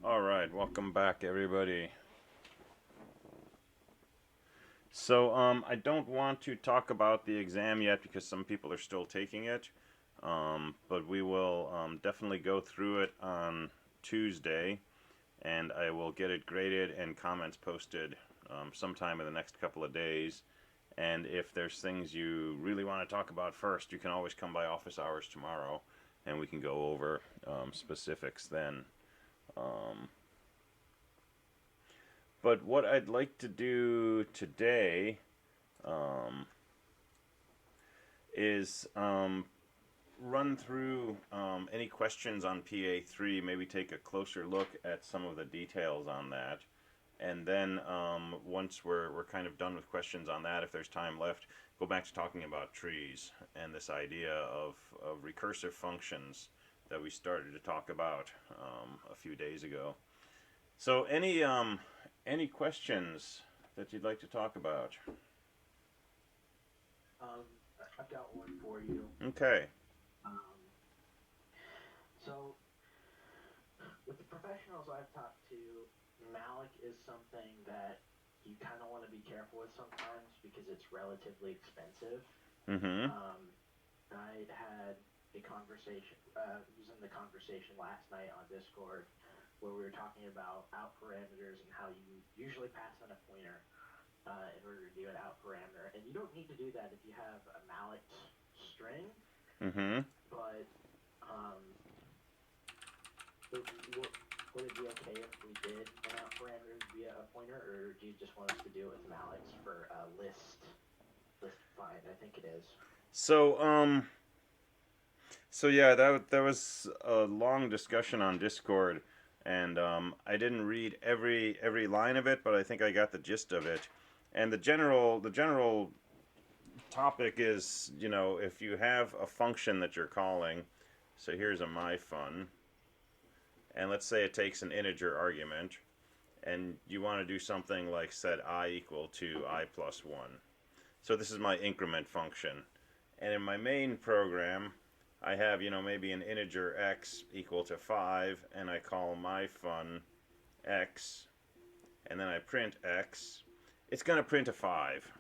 Alright, welcome back everybody. So, I don't want to talk about the exam yet because some people are still taking it. But we will definitely go through it on Tuesday, and I will get it graded and comments posted sometime in the next couple of days. And if there's things you really want to talk about first, you can always come by office hours tomorrow, and we can go over specifics then. But what I'd like to do today is run through any questions on PA3, maybe take a closer look at some of the details on that. And then once we're kind of done with questions on that, if there's time left, go back to talking about trees and this idea of recursive functions that we started to talk about a few days ago. So any questions that you'd like to talk about? I've got one for you. Okay. Um, so, with the professionals I've talked to, malloc is something that you kind of want to be careful with sometimes because it's relatively expensive. Mm-hmm. Um, I had a conversation, using the conversation last night on Discord, where we were talking about out parameters and how you usually pass in a pointer in order to do an out parameter. And you don't need to do that if you have a malloc string, Mm-hmm. but um, would it be okay if we did an out parameter via a pointer, or do you just want us to do it with mallocs for list find? I think it is. So so yeah, that was a long discussion on Discord, and I didn't read every line of it, but I think I got the gist of it. And the general topic is, if you have a function that you're calling, so here's a myfun, and let's say it takes an integer argument, and you want to do something like set I equal to I plus 1. So this is my increment function. And in my main program, I have, maybe an integer x equal to 5, and I call myfun x, and then I print x. It's going to print a 5.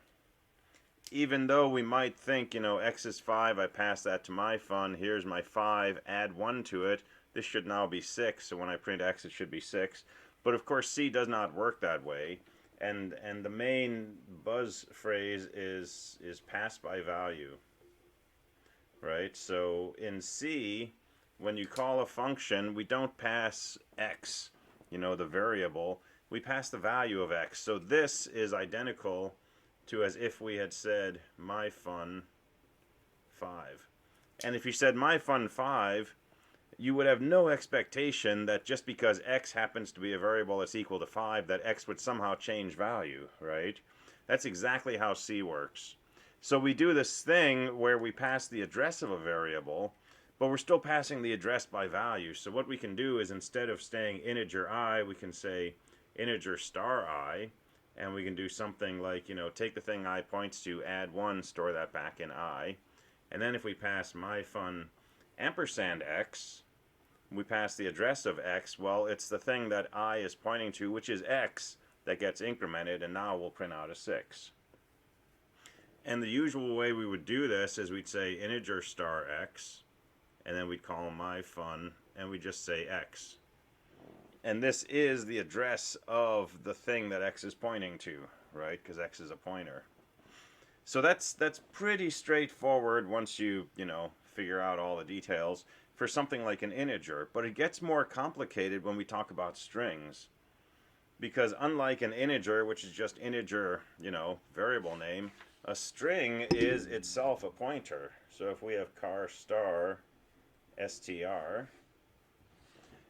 Even though we might think, x is 5, I pass that to myfun, here's my 5, add 1 to it, this should now be 6, so when I print x it should be 6. But of course C does not work that way, and the main buzz phrase is pass by value, right? So in C, when you call a function, we don't pass x, the variable, we pass the value of x. So this is identical to as if we had said myfun 5. And if you said myfun 5, you would have no expectation that just because x happens to be a variable that's equal to 5, that x would somehow change value, right? That's exactly how C works. So we do this thing where we pass the address of a variable, but we're still passing the address by value. So what we can do is, instead of saying integer I, we can say integer star I, and we can do something like, take the thing I points to, add 1, store that back in I. And then if we pass myfun ampersand x, we pass the address of x, well, it's the thing that I is pointing to, which is x, that gets incremented, and now we'll print out a 6. And the usual way we would do this is we'd say integer star x, and then we'd call myfun, and we just say x. And this is the address of the thing that x is pointing to, right? Because x is a pointer. So that's pretty straightforward once you, figure out all the details for something like an integer. But it gets more complicated when we talk about strings. Because unlike an integer, which is just integer, variable name, a string is itself a pointer. So if we have car star str,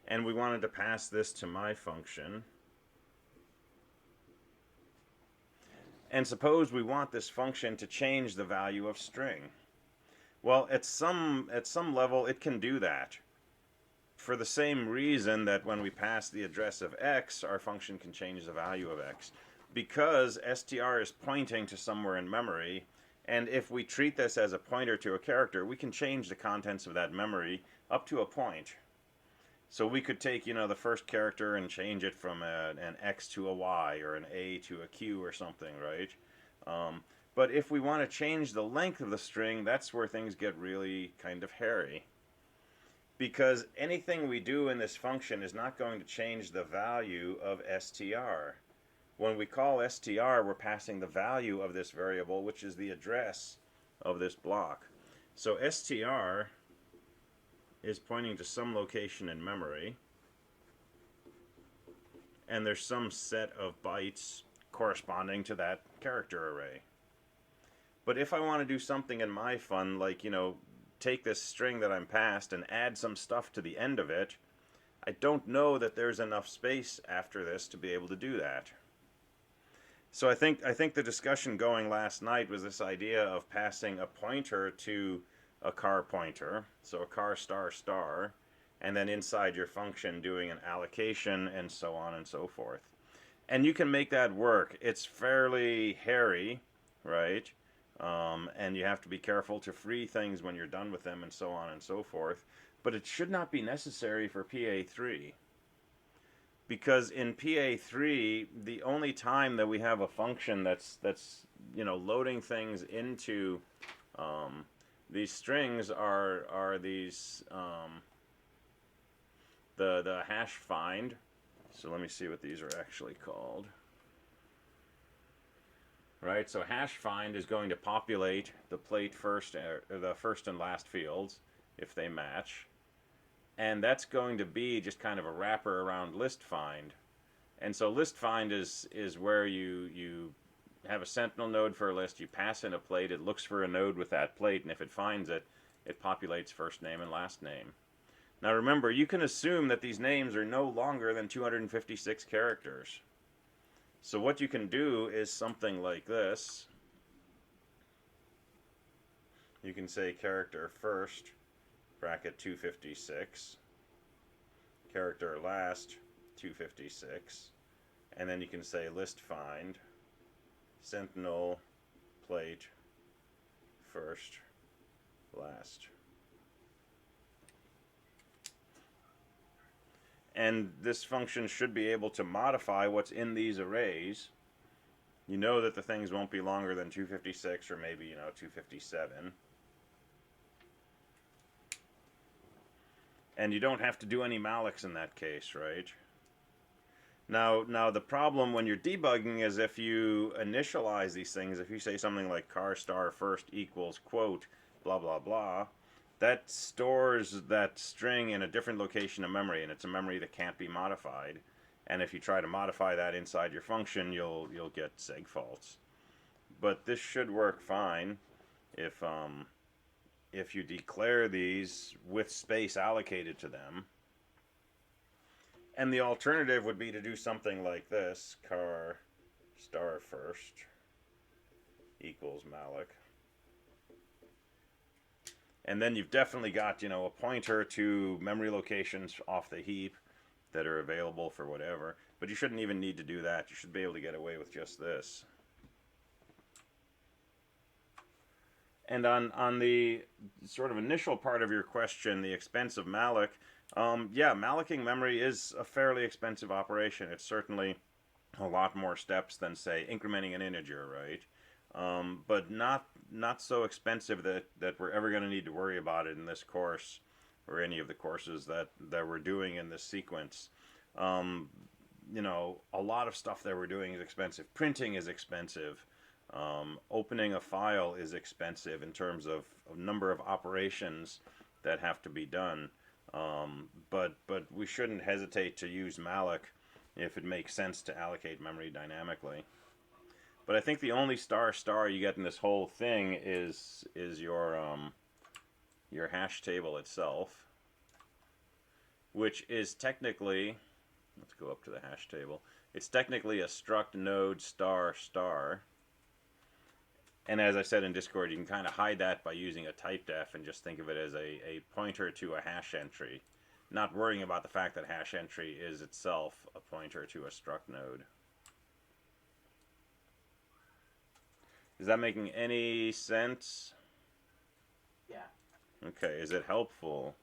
and we wanted to pass this to my function, and suppose we want this function to change the value of string. Well, at some level it can do that, for the same reason that when we pass the address of x, our function can change the value of x. Because str is pointing to somewhere in memory, and if we treat this as a pointer to a character, we can change the contents of that memory up to a point. So we could take, the first character and change it from an X to a Y or an A to a Q or something, right? Um, but if we want to change the length of the string, that's where things get really kind of hairy. Because anything we do in this function is not going to change the value of str. When we call str, we're passing the value of this variable, which is the address of this block. So str is pointing to some location in memory, and there's some set of bytes corresponding to that character array. But if I want to do something in my fun, like, take this string that I'm passed and add some stuff to the end of it, I don't know that there's enough space after this to be able to do that. So I think the discussion going last night was this idea of passing a pointer to a car pointer, so a car star star, and then inside your function doing an allocation and so on and so forth. And you can make that work. It's fairly hairy, right? And you have to be careful to free things when you're done with them and so on and so forth. But it should not be necessary for PA3. Because in PA3, the only time that we have a function that's loading things into these strings are these the hash find. So let me see what these are actually called. Right, so hash find is going to populate the plate first, or the first and last fields, if they match. And that's going to be just kind of a wrapper around list find. And so list find is where you have a sentinel node for a list, you pass in a plate, it looks for a node with that plate, and if it finds it, it populates first name and last name. Now remember, you can assume that these names are no longer than 256 characters. So what you can do is something like this. You can say character first, bracket 256, character last, 256, and then you can say list find, sentinel, plate, first, last. And this function should be able to modify what's in these arrays. You know that the things won't be longer than 256 or maybe, 257. And you don't have to do any mallocs in that case, right? Now the problem when you're debugging is if you initialize these things, if you say something like car star first equals quote, blah, blah, blah, that stores that string in a different location of memory, and it's a memory that can't be modified. And if you try to modify that inside your function, you'll get seg faults. But this should work fine if you declare these with space allocated to them. And the alternative would be to do something like this: car star first equals malloc. And then you've definitely got, a pointer to memory locations off the heap that are available for whatever. But you shouldn't even need to do that. You should be able to get away with just this. And on the sort of initial part of your question, the expense of malloc, yeah, mallocing memory is a fairly expensive operation. It's certainly a lot more steps than, say, incrementing an integer, right? But not so expensive that we're ever going to need to worry about it in this course or any of the courses that we're doing in this sequence. A lot of stuff that we're doing is expensive. Printing is expensive. Opening a file is expensive in terms of number of operations that have to be done. But we shouldn't hesitate to use malloc if it makes sense to allocate memory dynamically. But I think the only star you get in this whole thing is your hash table itself, which is technically, let's go up to the hash table. It's technically a struct node star. And as I said in Discord, you can kind of hide that by using a typedef and just think of it as a pointer to a hash entry, not worrying about the fact that hash entry is itself a pointer to a struct node. Is that making any sense? Yeah. Okay, is it helpful?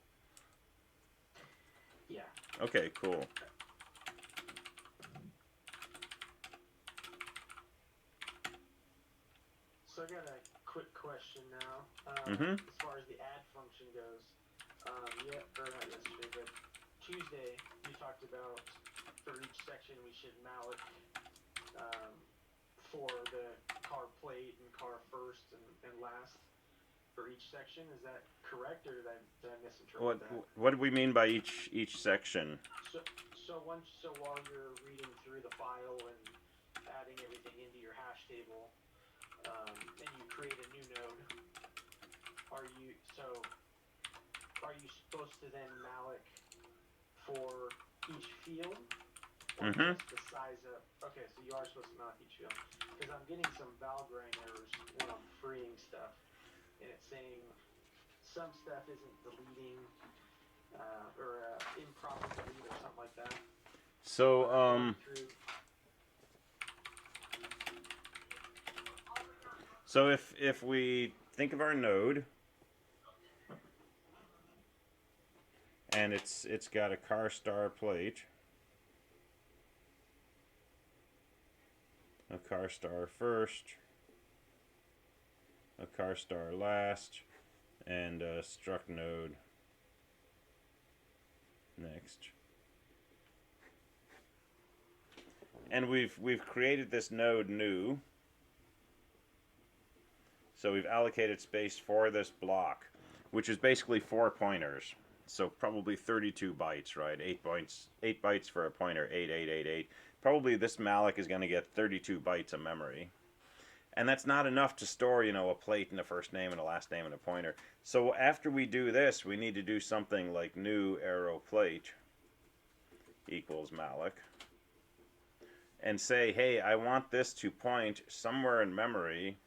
Yeah. Okay, cool. So I got a quick question now. Mm-hmm. As far as the add function goes, or not yesterday, but Tuesday, you talked about for each section we should malloc um, for the car plate and car first and last for each section. Is that correct, or did I misinterpret that? What do we mean by each section? So while you're reading through the file and adding everything into your hash table, and you create a new node, are you supposed to then malloc for each field, or Mm-hmm. just the size of? Okay, so you are supposed to malloc each field, because I'm getting some valgrind errors when I'm freeing stuff, and it's saying some stuff isn't deleting or improper delete or something like that. So, so if we think of our node, and it's got a car star plate, a car star first, a car star last, and a struct node next. And we've created this node new. So we've allocated space for this block, which is basically 4 pointers. So probably 32 bytes, right? 8 bytes for a pointer, 8. Probably this malloc is going to get 32 bytes of memory. And that's not enough to store, a plate and a first name and a last name and a pointer. So after we do this, we need to do something like new arrow plate equals malloc. And say, hey, I want this to point somewhere in memory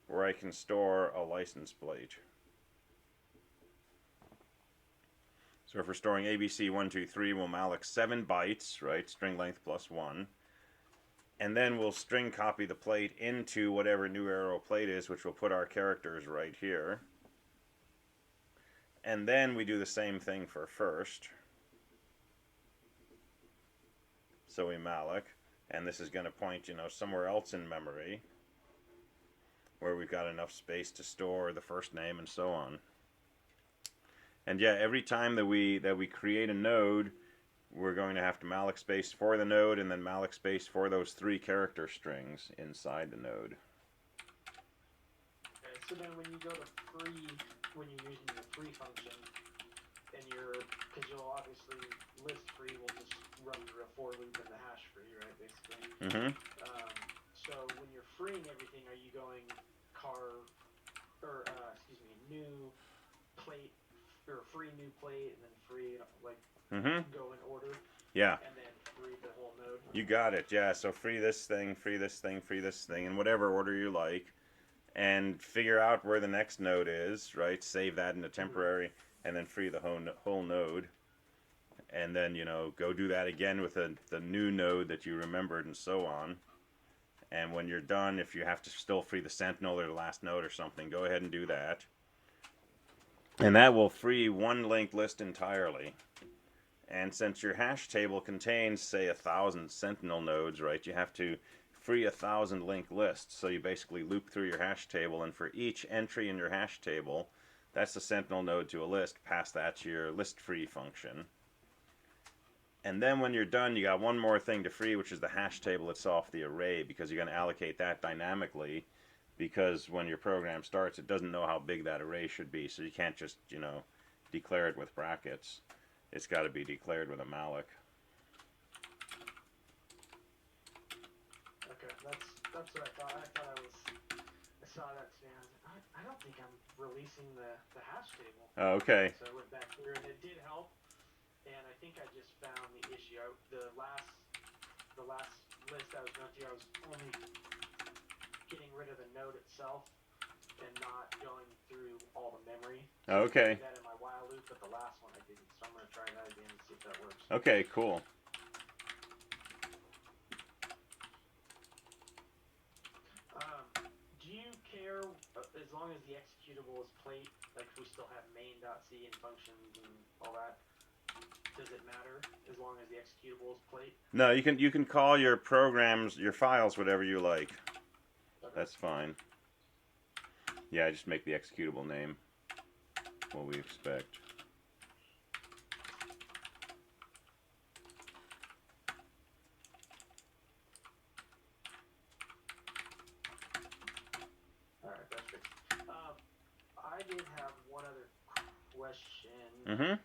where I can store a license plate. So if we're storing ABC123, we'll malloc 7 bytes, right? String length plus 1. And then we'll string copy the plate into whatever new arrow plate is, which will put our characters right here. And then we do the same thing for first. So we malloc, and this is going to point, somewhere else in memory where we've got enough space to store the first name and so on. And yeah, every time that we create a node, we're going to have to malloc space for the node and then malloc space for those 3 character strings inside the node. Okay, so then when you go to free, when you're using the free function, and because you'll obviously list free will just run through a for loop in the hash free, right, basically. Mm-hmm. So when you're freeing everything, are you going new plate, or free new plate, and then free, go in order? Yeah. And then free the whole node? You got it, yeah. So free this thing, free this thing, free this thing, in whatever order you like. And figure out where the next node is, right? Save that in a temporary, and then free the whole node. And then, go do that again with the new node that you remembered and so on. And when you're done, if you have to still free the sentinel or the last node or something, go ahead and do that. And that will free one linked list entirely. And since your hash table contains, say, 1,000 sentinel nodes, right, you have to free 1,000 linked lists. So you basically loop through your hash table, and for each entry in your hash table, that's the sentinel node to a list, pass that to your list free function. And then when you're done, you got one more thing to free, which is the hash table itself, the array, because you're going to allocate that dynamically, because when your program starts, it doesn't know how big that array should be, so you can't just, declare it with brackets. It's got to be declared with a malloc. Okay, that's what I thought. I saw that today. I don't think I'm releasing the hash table. Oh, okay. So I went back through, and it did help. And I think I just found the issue. The last list I was going through, I was only getting rid of the node itself and not going through all the memory. So Okay. I did that in my while loop, but the last one I didn't. So I'm going to try that again and see if that works. Okay, cool. Do you care as long as the executable is plate? Like if we still have main.c and functions and all that, does it matter as long as the executable is plate? No, you can call your programs, your files, whatever you like. Okay. That's fine. Yeah, just make the executable name what we expect. All right, that's fixed. I did have one other question. Mm-hmm.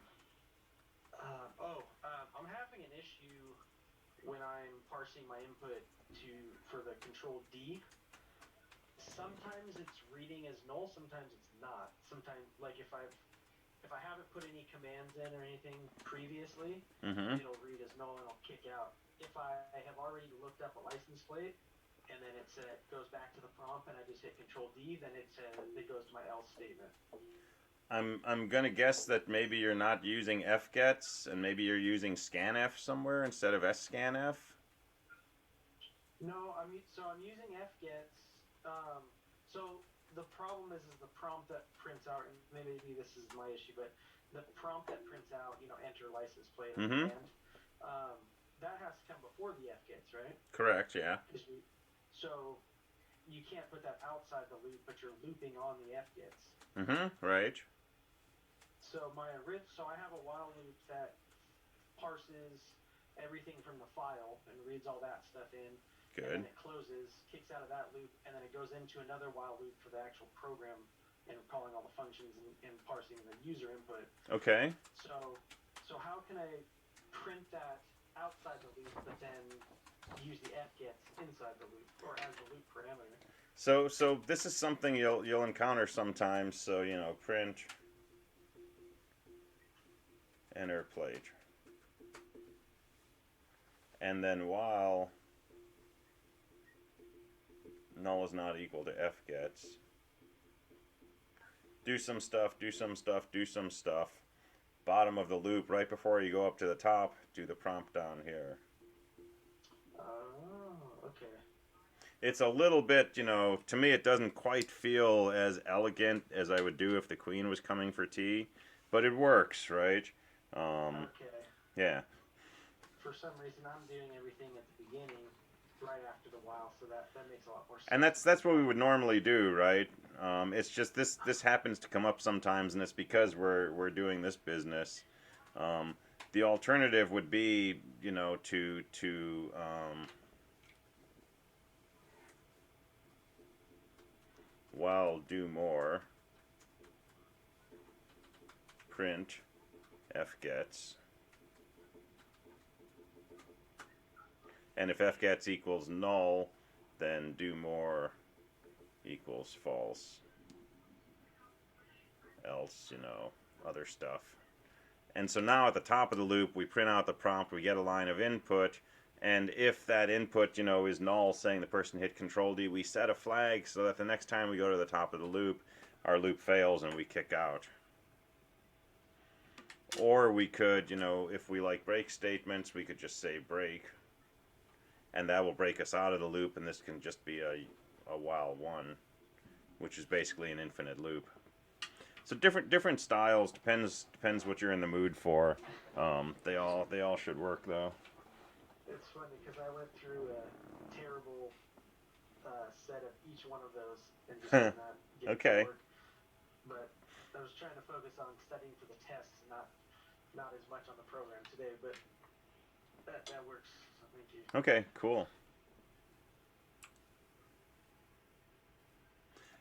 I'm having an issue when I'm parsing my input for the control D. Sometimes it's reading as null, sometimes it's not. Sometimes, like if I haven't put any commands in or anything previously, Mm-hmm. it'll read as null and it'll kick out. If I have already looked up a license plate and then it goes back to the prompt and I just hit control D, then it goes to my else statement. I'm gonna guess that maybe you're not using fgets and maybe you're using scanf somewhere instead of scanf. No, I'm using fgets. So the problem is the prompt that prints out, and maybe this is my issue, but the prompt that prints out, enter license plate or Mm-hmm. command, that has to come before the fgets, right? Correct. Yeah. So you can't put that outside the loop, but you're looping on the fgets. Mm-hmm. Right. So I have a while loop that parses everything from the file and reads all that stuff in. Good. And then it closes, kicks out of that loop, and then it goes into another while loop for the actual program and calling all the functions and parsing the user input. Okay. So how can I print that outside the loop, but then use the fgets inside the loop or as the loop parameter? So this is something you'll encounter sometimes. So print enter plate, and then while null is not equal to fgets, do some stuff, do some stuff, do some stuff. Bottom of the loop, right before you go up to the top, do the prompt down here. Oh, okay. It's a little bit, to me it doesn't quite feel as elegant as I would do if the queen was coming for tea, but it works, right? Okay. Yeah. For some reason, I'm doing everything at the beginning, right after the while, so that makes a lot more sense. And that's what we would normally do, right? It's just this happens to come up sometimes, and it's because we're doing this business. The alternative would be, to while do more, print fgets, and if fgets equals null, then do more equals false, else other stuff. And so now at the top of the loop we print out the prompt, we get a line of input, and if that input is null, saying the person hit control D, we set a flag so that the next time we go to the top of the loop, our loop fails and we kick out. Or we could, if we like break statements, we could just say break, and that will break us out of the loop, and this can just be a while one, which is basically an infinite loop. So different styles, depends what you're in the mood for. They all should work though. It's funny because I went through a terrible set of each one of those and just did not get Okay. it to work. But I was trying to focus on studying for the tests, not as much on the program today. But that works. So thank you. Okay, cool.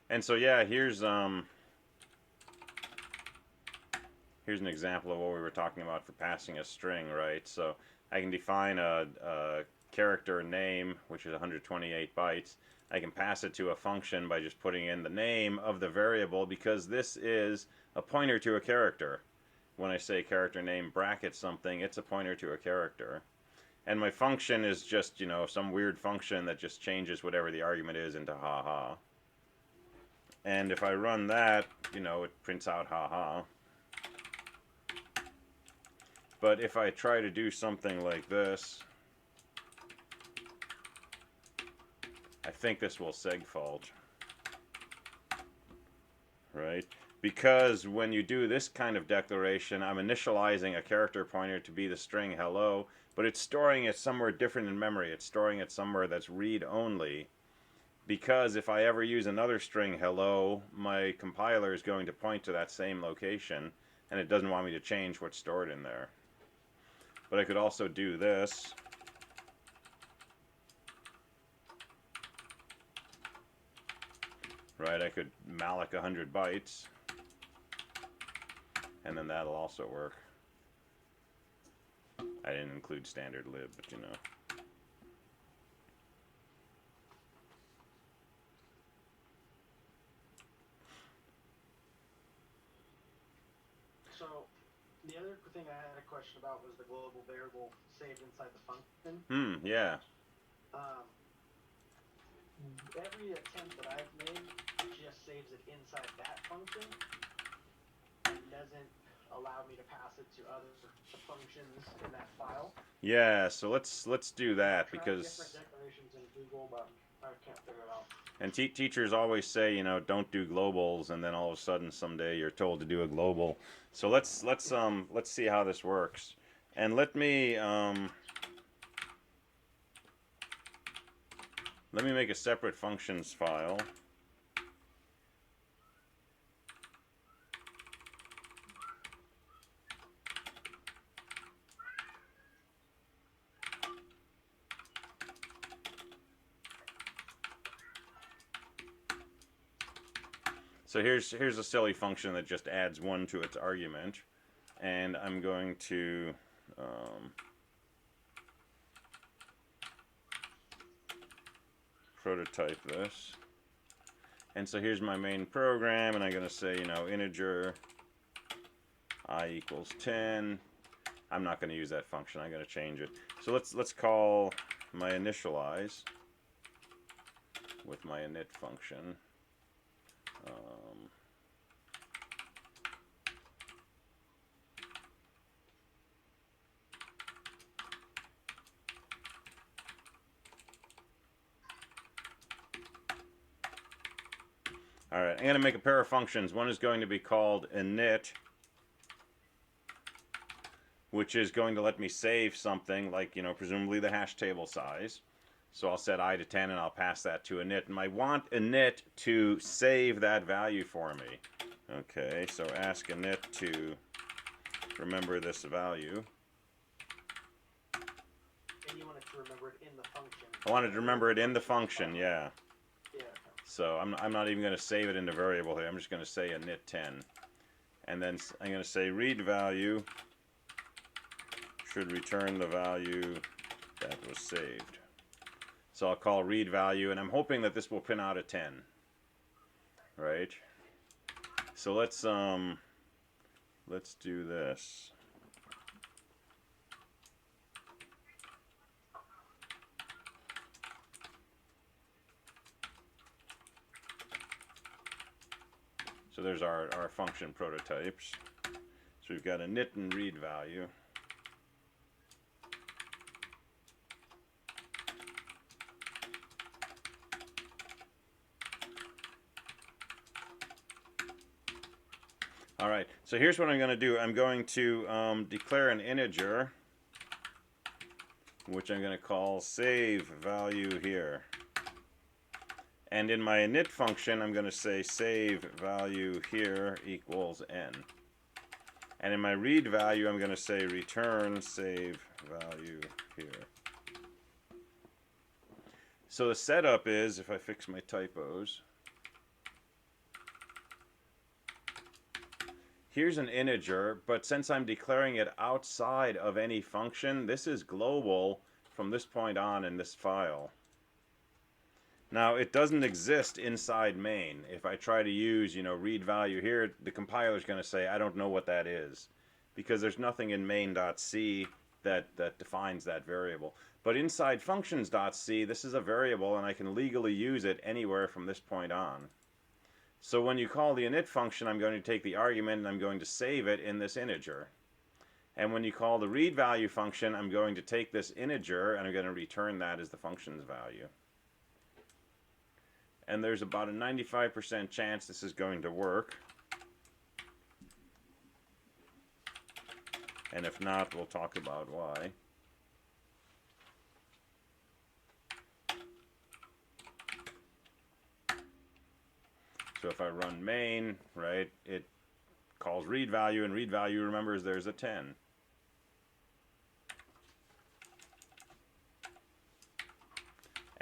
And so yeah, here's an example of what we were talking about for passing a string, right? So I can define a character name, which is 128 bytes. I can pass it to a function by just putting in the name of the variable, because this is a pointer to a character. When I say character name bracket something, it's a pointer to a character. And my function is just, some weird function that just changes whatever the argument is into haha. And if I run that, it prints out haha. But if I try to do something like this, I think this will segfault, right? because when you do this kind of declaration, I'm initializing a character pointer to be the string hello, but it's storing it somewhere different in memory. It's storing it somewhere that's read-only, because if I ever use another string hello, my compiler is going to point to that same location, and it doesn't want me to change what's stored in there. But I could also do this. Right, I could malloc 100 bytes, and then that'll also work. I didn't include standard lib, but you know. So, the other thing I had a question about was the global variable saved inside the function. Yeah. Every attempt that I've made just saves it inside that function and doesn't allow me to pass it to other functions in that file. Yeah, so let's do that, because different declarations in Google, but I can't figure it out. And teachers always say, you know, don't do globals, and then all of a sudden someday you're told to do a global. So let's see how this works. And let me make a separate functions file. So here's a silly function that just adds 1 to its argument, and I'm going to prototype this. And so here's my main program, and I'm going to say, you know, integer I equals 10. I'm not going to use that function. I'm going to change it. So let's call my initialize with my init function. All right, I'm going to make a pair of functions. One is going to be called init, which is going to let me save something, like, you know, presumably the hash table size. So I'll set I to 10 and I'll pass that to init. And I want init to save that value for me. Okay, so ask init to remember this value. And you want it to remember it in the function. I wanted to remember it in the function, yeah. Yeah. So I'm not even going to save it into variable here. I'm just going to say init 10. And then I'm going to say read value should return the value that was saved. So I'll call read value, and I'm hoping that this will print out a 10. Right? So let's do this. So there's our function prototypes. So we've got init and read value. All right, so here's what I'm going to do. I'm going to declare an integer, which I'm going to call save value here. And in my init function, I'm going to say save value here equals n. And in my read value, I'm going to say return save value here. So the setup is, if I fix my typos, here's an integer, but since I'm declaring it outside of any function, this is global from this point on in this file. Now, it doesn't exist inside main. If I try to use, you know, read value here, the compiler is going to say, I don't know what that is, because there's nothing in main.c that defines that variable. But inside functions.c, this is a variable, and I can legally use it anywhere from this point on. So when you call the init function, I'm going to take the argument and I'm going to save it in this integer. And when you call the read value function, I'm going to take this integer and I'm going to return that as the function's value. And there's about a 95% chance this is going to work. And if not, we'll talk about why. So if I run main, right, it calls read value, and read value remembers there's a 10.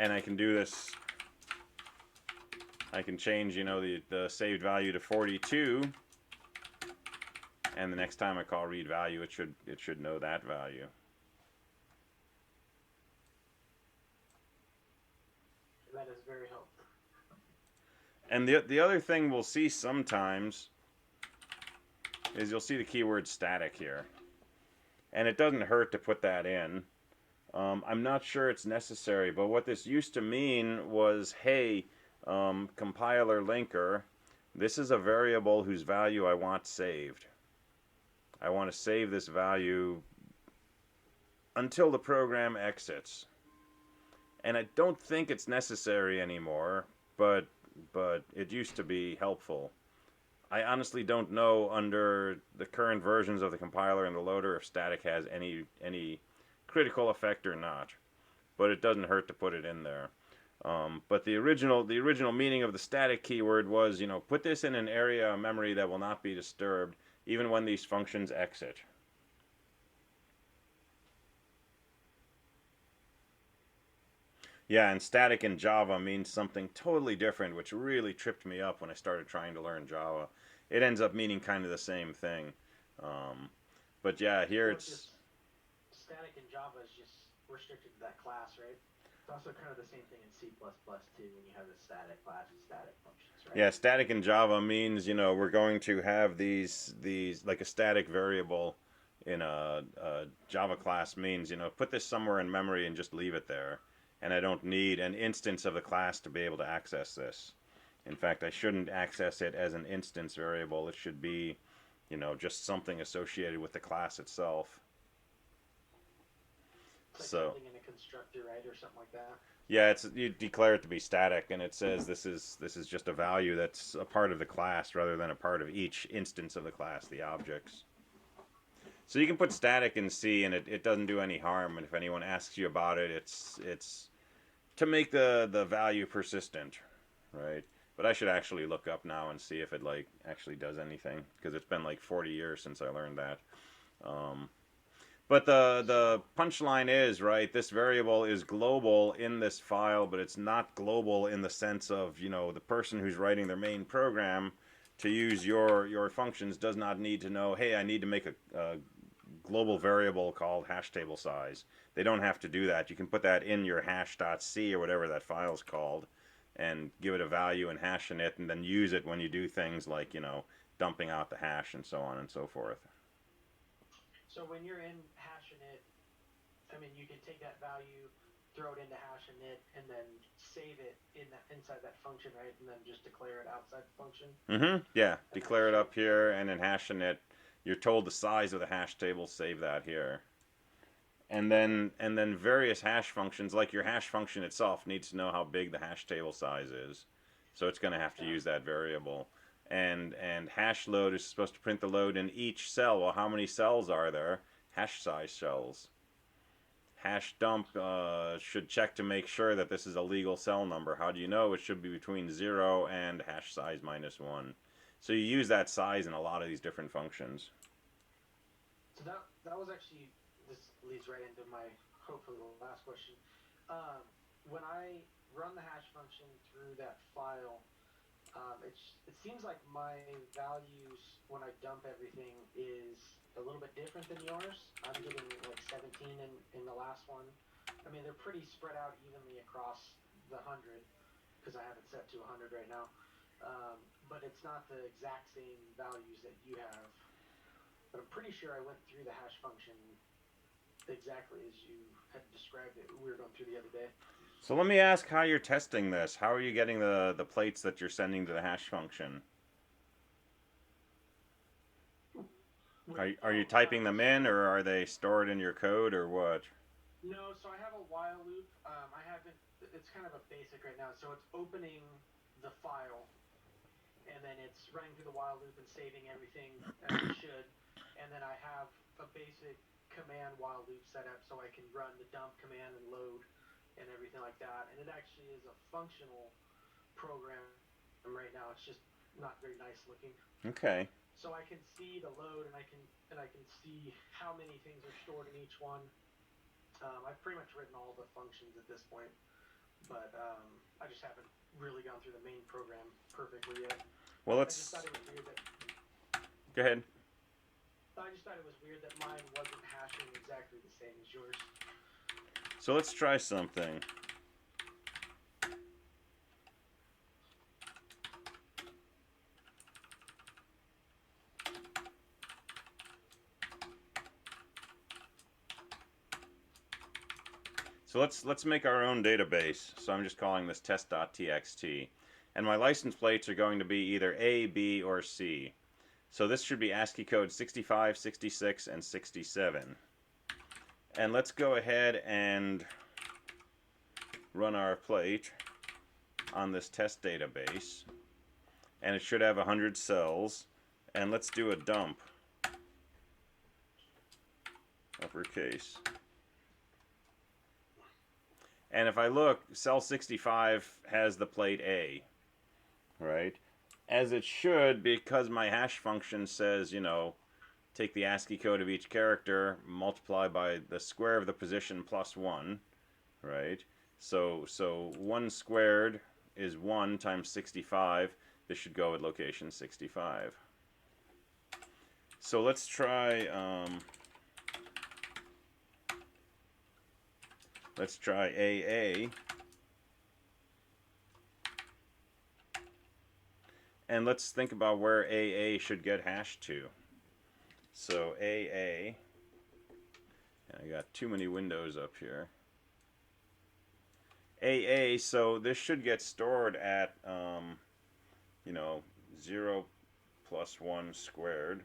And I can do this. I can change, the saved value to 42, and the next time I call read value, it should know that value. That is very helpful. And the other thing we'll see sometimes is you'll see the keyword static here, and it doesn't hurt to put that in. I'm not sure it's necessary, but what this used to mean was, hey, compiler linker, this is a variable whose value I want saved. I want to save this value until the program exits. And I don't think it's necessary anymore, but it used to be helpful. I honestly don't know under the current versions of the compiler and the loader if static has any critical effect or not, but it doesn't hurt to put it in there. But the original meaning of the static keyword was, put this in an area of memory that will not be disturbed even when these functions exit. Yeah, and static in Java means something totally different, which really tripped me up when I started trying to learn Java. It ends up meaning kind of the same thing. But yeah, here it's... Static in Java is just restricted to that class, right? It's also kind of the same thing in C++ too, when you have the static class and static functions, right? Yeah, static in Java means, we're going to have these like a static variable in a Java class means, put this somewhere in memory and just leave it there. And I don't need an instance of the class to be able to access this. In fact, I shouldn't access it as an instance variable. It should be, just something associated with the class itself. It's like something in a constructor, right, or something like that. Yeah, you declare it to be static, and it says this is just a value that's a part of the class rather than a part of each instance of the class, the objects. So you can put static in C, and it doesn't do any harm. And if anyone asks you about it, it's to make the value persistent, right? But I should actually look up now and see if it actually does anything, because it's been 40 years since I learned that. But the punchline is, right, this variable is global in this file, but it's not global in the sense of, the person who's writing their main program to use your functions does not need to know, hey, I need to make a global variable called hastable size. They don't have to do that. You can put that in your hash.c or whatever that file's called and give it a value and hash in it, and then use it when you do things like, dumping out the hash and so on and so forth. So when you're in hashing it, you can take that value, throw it into hashing it, and then save it inside that function, right? And then just declare it outside the function. Yeah, declare it up here, and in hashing it, you're told the size of the hash table. Save that here. And then various hash functions, like your hash function itself, needs to know how big the hash table size is. So it's going to have to use that variable. And hash load is supposed to print the load in each cell. Well, how many cells are there? Hash size cells. Hash dump should check to make sure that this is a legal cell number. How do you know? It should be between 0 and hash size -1. So you use that size in a lot of these different functions. So that was actually, this leads right into my, hopefully, the last question. When I run the hash function through that file, it seems like my values when I dump everything is a little bit different than yours. I'm getting 17 in the last one. They're pretty spread out evenly across the 100 because I have it set to 100 right now. But it's not the exact same values that you have. But I'm pretty sure I went through the hash function exactly as you had described it. We were going through the other day. So let me ask how you're testing this. How are you getting the plates that you're sending to the hash function? Are you typing them in, or are they stored in your code, or what? No, so I have a while loop. It's kind of a basic right now. So it's opening the file, and then it's running through the while loop and saving everything as it should. And then I have a basic command while loop setup so I can run the dump command and load and everything like that. And it actually is a functional program right now. It's just not very nice looking. Okay. So I can see the load and I can see how many things are stored in each one. I've pretty much written all the functions at this point, but I just haven't really gone through the main program perfectly yet. Well, I just thought it was weird that. Go ahead. I just thought it was weird that mine wasn't hashing exactly the same as yours. So let's try something. So let's make our own database. So I'm just calling this test.txt. And my license plates are going to be either A, B, or C. So this should be ASCII code 65, 66, and 67. And let's go ahead and run our plate on this test database. And it should have 100 cells. And let's do a dump. Uppercase. And if I look, cell 65 has the plate A, right? As it should, because my hash function says, you know, take the ASCII code of each character, multiply by the square of the position plus 1, right? So 1 squared is 1 times 65. This should go at location 65. So let's try... let's try AA. And let's think about where AA should get hashed to. So AA, and I got too many windows up here. AA, so this should get stored at, you know, 0 plus 1 squared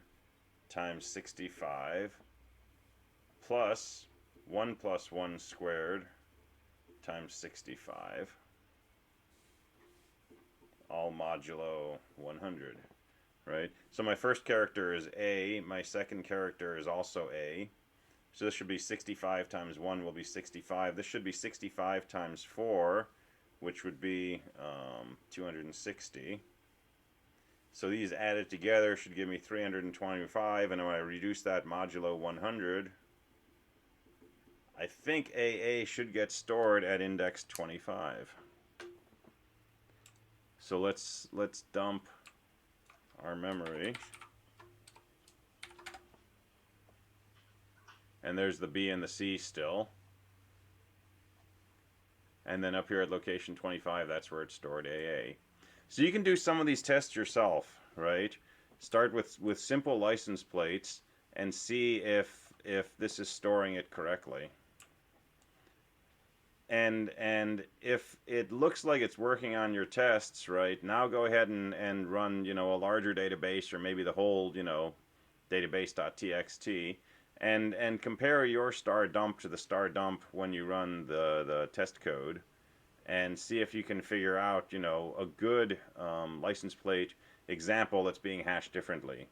times 65 plus 1 plus 1 squared times 65, all modulo 100, right? So my first character is A, my second character is also A. So this should be 65 times 1 will be 65. This should be 65 times 4, which would be 260. So these added together should give me 325, and when I reduce that modulo 100, I think AA should get stored at index 25. So let's dump our memory. And there's the B and the C still. And then up here at location 25, that's where it's stored AA. So you can do some of these tests yourself, right? Start with simple license plates and see if this is storing it correctly. And if it looks like it's working on your tests, right, now go ahead and run, you know, a larger database, or maybe the whole, you know, database.txt, and compare your star dump to the star dump when you run the test code, and see if you can figure out, you know, a good license plate example that's being hashed differently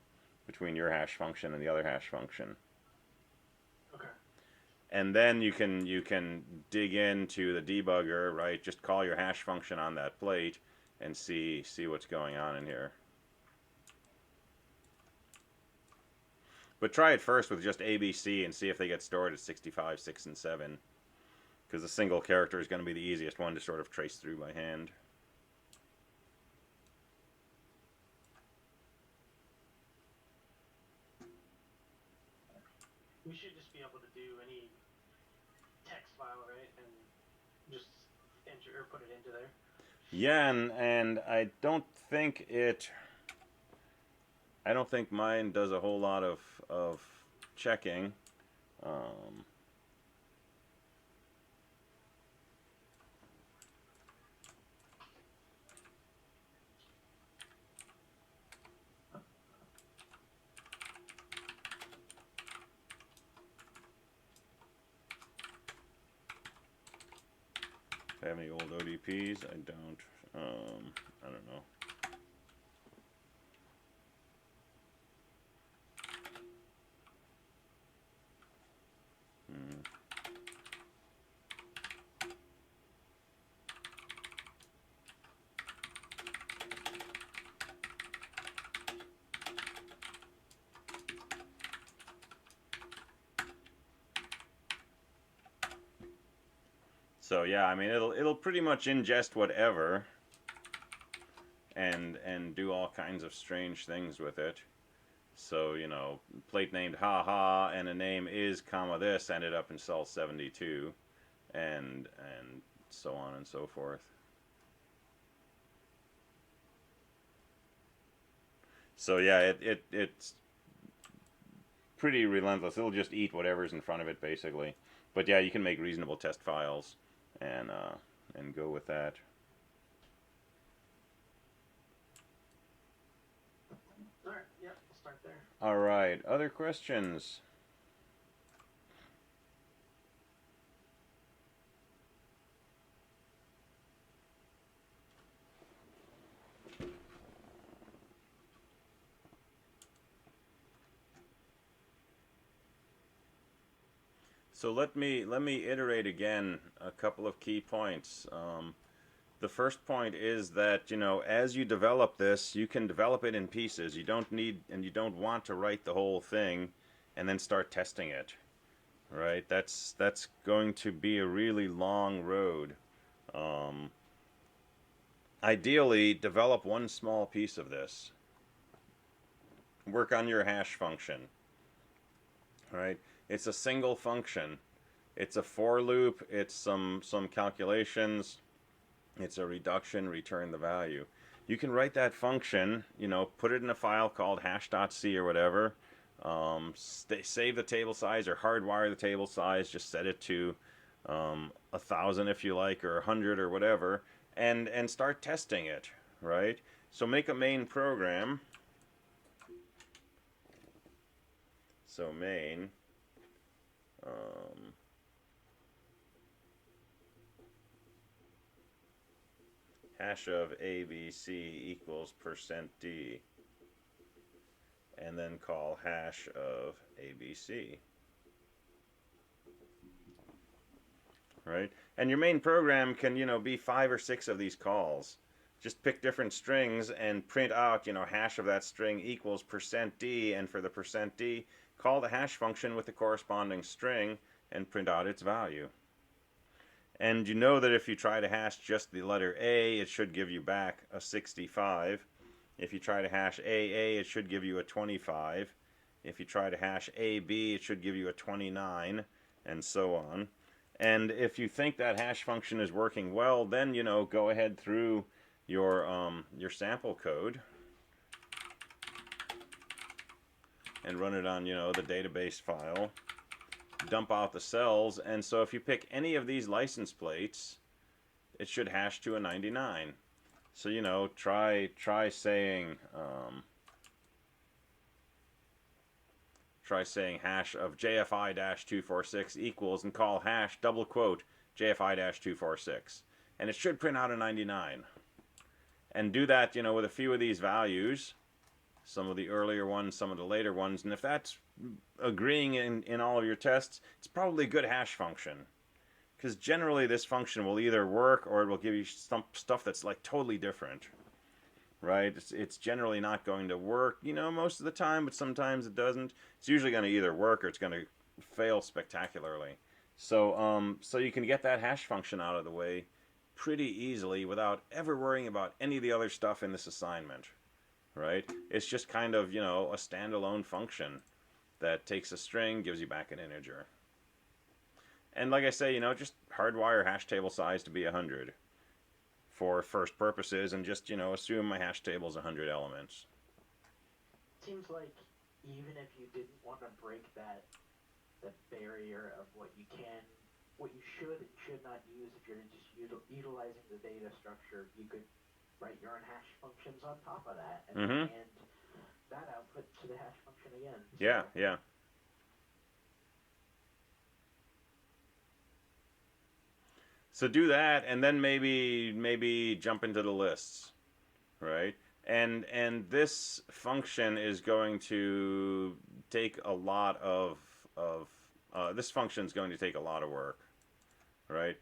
between your hash function and the other hash function. Okay. And then you can dig into the debugger, right? Just call your hash function on that plate and see what's going on in here. But try it first with just ABC and see if they get stored at 65, 6, and 7. Because a single character is going to be the easiest one to sort of trace through by hand. We should just be able to do any text file, right, and just enter or put it into there. Yeah, and I don't think mine does a whole lot of checking. If I have any old ODPs, I don't. I don't know. So yeah, I mean it'll pretty much ingest whatever and do all kinds of strange things with it. So, you know, plate named haha and a name is comma this ended up in cell 72 and so on and so forth. So yeah, it's pretty relentless. It'll just eat whatever's in front of it basically. But yeah, you can make reasonable test files and go with that. All right, yep, we'll start there. All right, other questions? So let me iterate again a couple of key points. The first point is that, you know, as you develop this, you can develop it in pieces. You don't need and you don't want to write the whole thing and then start testing it. Right? That's going to be a really long road. Um, Ideally, develop one small piece of this. Work on your hash function. Right? It's a single function. It's a for loop. It's some calculations. It's a reduction, return the value. You can write that function, you know, put it in a file called hash.c or whatever. Save the table size or hardwire the table size. Just set it to 1,000 if you like, or 100 or whatever, and start testing it, right? So make a main program. So main. Um, hash of ABC equals %d, and then call hash of ABC. Right? And your main program can, you know, be 5 or 6 of these calls. Just pick different strings and print out, you know, hash of that string equals %d, and for the %d, call the hash function with the corresponding string and print out its value. And you know that if you try to hash just the letter A, it should give you back a 65. If you try to hash AA, it should give you a 25. If you try to hash AB, it should give you a 29, and so on. And if you think that hash function is working well, then, you know, go ahead through your sample code and run it on, you know, the database file. Dump out the cells, and so if you pick any of these license plates, it should hash to a 99. So, you know, try saying hash of JFI-246 equals, and call hash double quote JFI-246, and it should print out a 99. And do that, you know, with a few of these values, some of the earlier ones, some of the later ones, and if that's agreeing in all of your tests, it's probably a good hash function. Because generally this function will either work or it will give you some stuff that's like totally different. Right? It's generally not going to work, you know, most of the time, but sometimes it doesn't. It's usually going to either work or it's going to fail spectacularly. So so you can get that hash function out of the way pretty easily without ever worrying about any of the other stuff in this assignment. Right? It's just kind of, you know, a standalone function that takes a string, gives you back an integer. And like I say, you know, just hardwire hash table size to be 100 for first purposes, and just, you know, assume my hash table is 100 elements. Seems like even if you didn't want to break that barrier of what you should and should not use, if you're just utilizing the data structure, you could write your own hash functions on top of that and hand that output to the hash function again. So. Yeah. So do that, and then maybe jump into the lists, right? And this function is going to take a lot of this function is going to take a lot of work, right?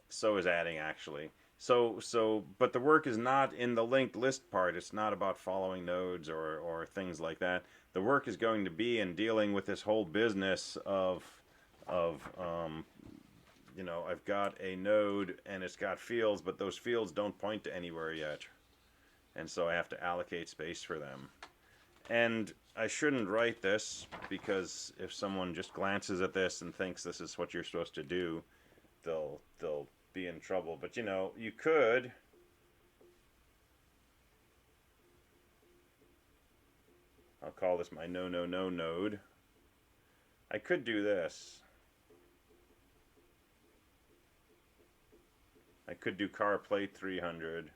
So is adding, actually. So but the work is not in the linked list part. It's not about following nodes or things like that. The work is going to be in dealing with this whole business of I've got a node and it's got fields, but those fields don't point to anywhere yet. And so I have to allocate space for them. And I shouldn't write this, because if someone just glances at this and thinks this is what you're supposed to do, they'll be in trouble. But you could. I'll call this my no node. I could do this. I could do car plate 300,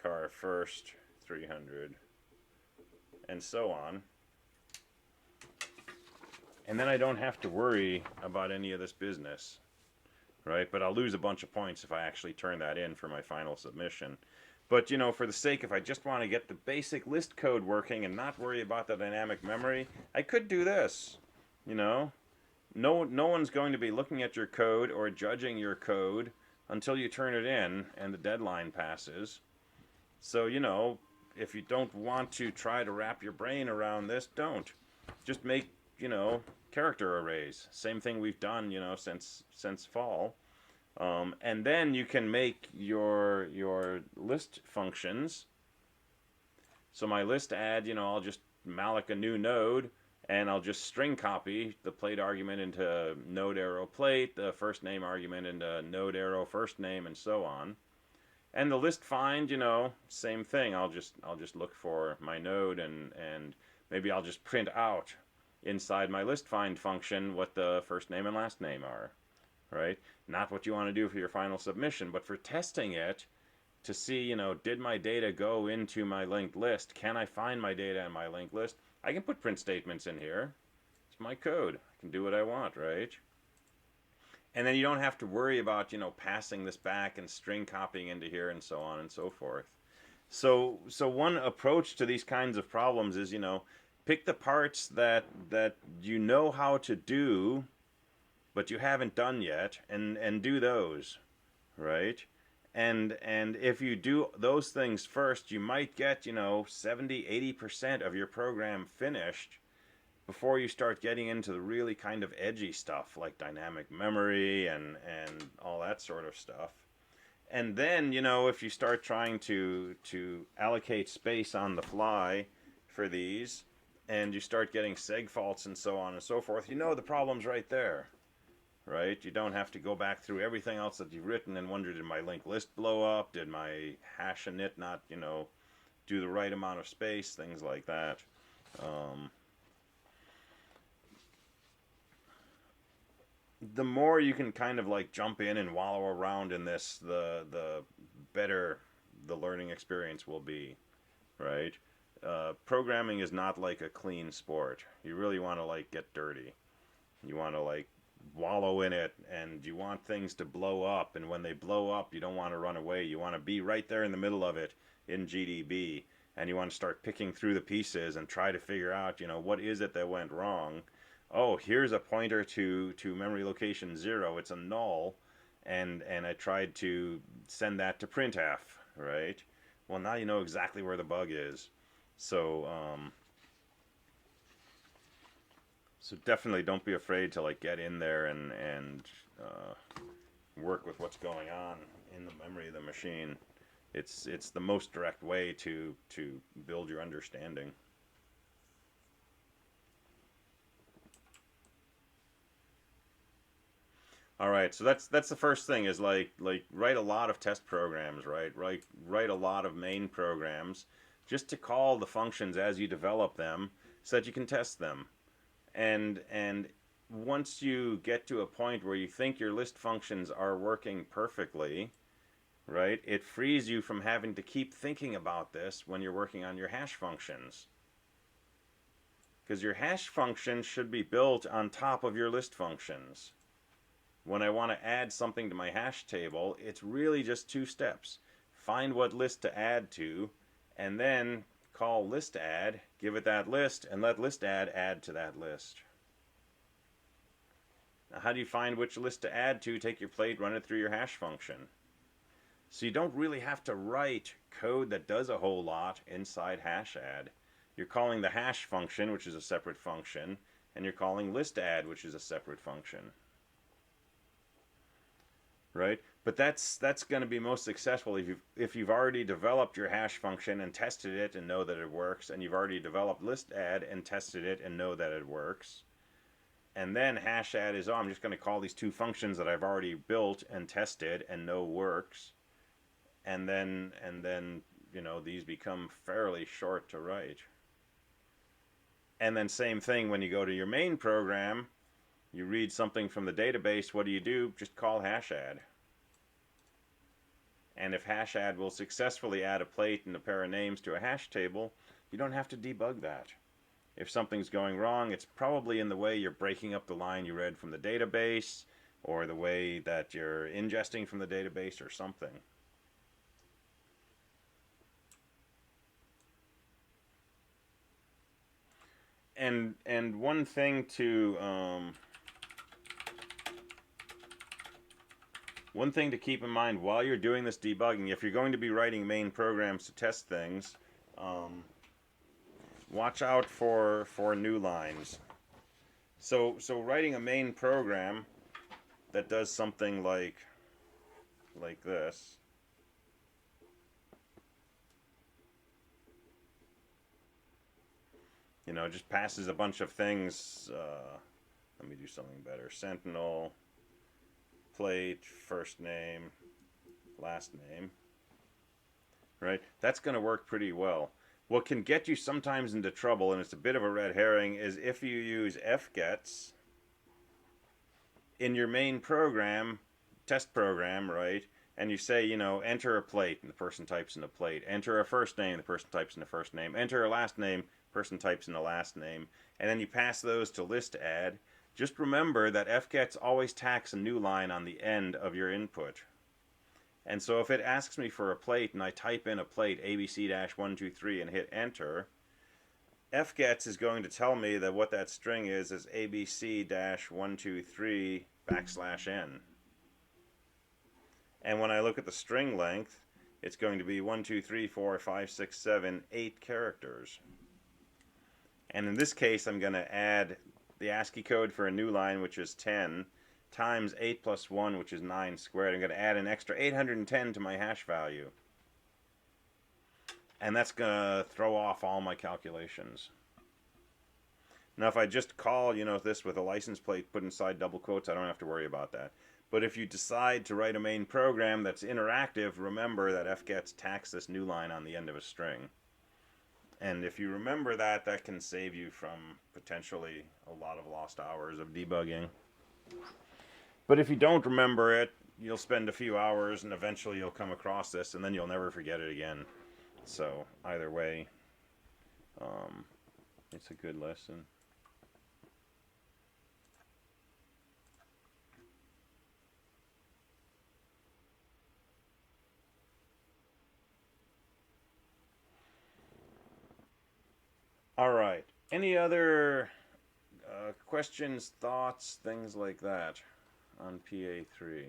car first 300, and so on. And then I don't have to worry about any of this business, right? But I'll lose a bunch of points if I actually turn that in for my final submission. But, for the sake, if I just want to get the basic list code working and not worry about the dynamic memory, I could do this. No one's going to be looking at your code or judging your code until you turn it in and the deadline passes. So, if you don't want to try to wrap your brain around this, don't. Just make, character arrays. Same thing we've done, since fall. And then you can make your list functions. So my list add, I'll just malloc a new node, and I'll just string copy the plate argument into node arrow plate, the first name argument into node arrow first name, and so on. And the list find, same thing. I'll just look for my node, and maybe I'll just print out inside my list find function what the first name and last name are, right? Not what you want to do for your final submission, but for testing it to see, did my data go into my linked list? Can I find my data in my linked list? I can put print statements in here. It's my code. I can do what I want, right? And then you don't have to worry about, passing this back and string copying into here and so on and so forth. So one approach to these kinds of problems is, pick the parts that you know how to do, but you haven't done yet, and do those, right? And if you do those things first, you might get, 70-80% of your program finished before you start getting into the really kind of edgy stuff like dynamic memory and all that sort of stuff. And then, if you start trying to allocate space on the fly for these, and you start getting seg faults and so on and so forth, the problem's right there, right? You don't have to go back through everything else that you've written and wonder, did my linked list blow up? Did my hash init not, do the right amount of space? Things like that. The more you can kind of like jump in and wallow around in this, the better the learning experience will be, right? Programming is not like a clean sport. You really want to like get dirty. You want to like wallow in it, and you want things to blow up, and when they blow up, you don't want to run away. You want to be right there in the middle of it in GDB, and you want to start picking through the pieces and try to figure out, what is it that went wrong. Oh, here's a pointer to memory location 0. It's a null, and I tried to send that to printf, right? Well, now you know exactly where the bug is. So definitely don't be afraid to like get in there and work with what's going on in the memory of the machine. It's the most direct way to build your understanding. All right, so that's the first thing, is like write a lot of test programs, right? Write a lot of main programs just to call the functions as you develop them so that you can test them. And once you get to a point where you think your list functions are working perfectly, right, it frees you from having to keep thinking about this when you're working on your hash functions. Because your hash functions should be built on top of your list functions. When I want to add something to my hash table, it's really just 2 steps. Find what list to add to, and then call list add, give it that list, and let list add to that list. Now, how do you find which list to add to? Take your plate, run it through your hash function. So you don't really have to write code that does a whole lot inside hash add. You're calling the hash function, which is a separate function, and you're calling list add, which is a separate function. right? But that's going to be most successful if you've already developed your hash function and tested it and know that it works, and you've already developed list add and tested it and know that it works. And then hash add is, oh, I'm just going to call these two functions that I've already built and tested and know works. And then these become fairly short to write. And then same thing when you go to your main program, you read something from the database, what do? Just call hash add. And if hash add will successfully add a plate and a pair of names to a hash table, you don't have to debug that. If something's going wrong, it's probably in the way you're breaking up the line you read from the database, or the way that you're ingesting from the database, or something. And one thing to keep in mind while you're doing this debugging, if you're going to be writing main programs to test things, watch out for new lines. So writing a main program that does something like this. Just passes a bunch of things. Let me do something better. Sentinel, plate, first name, last name. Right? That's going to work pretty well. What can get you sometimes into trouble, and it's a bit of a red herring, is if you use fgets in your main program, test program, right? And you say, enter a plate, and the person types in a plate. Enter a first name, the person types in a first name. Enter a last name, person types in a last name. And then you pass those to list add. Just remember that fgets always tacks a new line on the end of your input. And so if it asks me for a plate and I type in a plate ABC-123 and hit enter, fgets is going to tell me that what that string is ABC-123 \n. And when I look at the string length, it's going to be 1, 2, 3, 4, 5, 6, 7, 8 characters. And in this case, I'm going to add the ASCII code for a new line, which is 10, times 8 plus 1, which is 9 squared. I'm going to add an extra 810 to my hash value. And that's going to throw off all my calculations. Now, if I just call, this with a license plate put inside double quotes, I don't have to worry about that. But if you decide to write a main program that's interactive, remember that fgets tacks this new line on the end of a string. And if you remember that, that can save you from potentially a lot of lost hours of debugging. But if you don't remember it, you'll spend a few hours and eventually you'll come across this and then you'll never forget it again. So either way, it's a good lesson. All right. Any other questions, thoughts, things like that on PA3?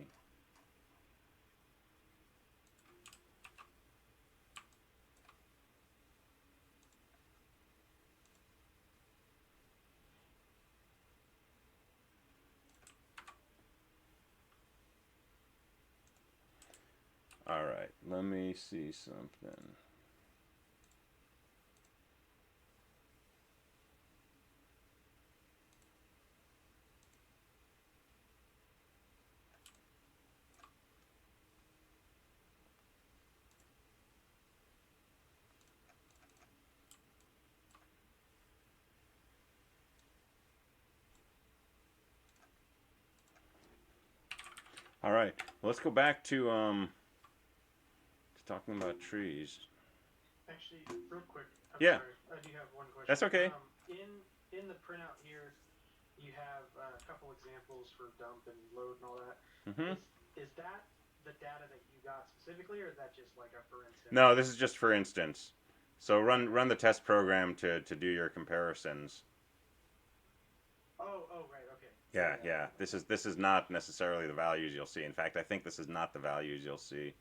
All right. Let me see something. All right. Well, let's go back to talking about trees. Actually, real quick, I'm Yeah. sorry, I do have one question. That's okay. In the printout here, you have a couple examples for dump and load and all that. Mm-hmm. Is that the data that you got specifically, or is that just like a for instance? No, this is just for instance. So run the test program to do your comparisons. Oh, right, okay. Yeah. This is not necessarily the values you'll see. In fact, I think this is not the values you'll see.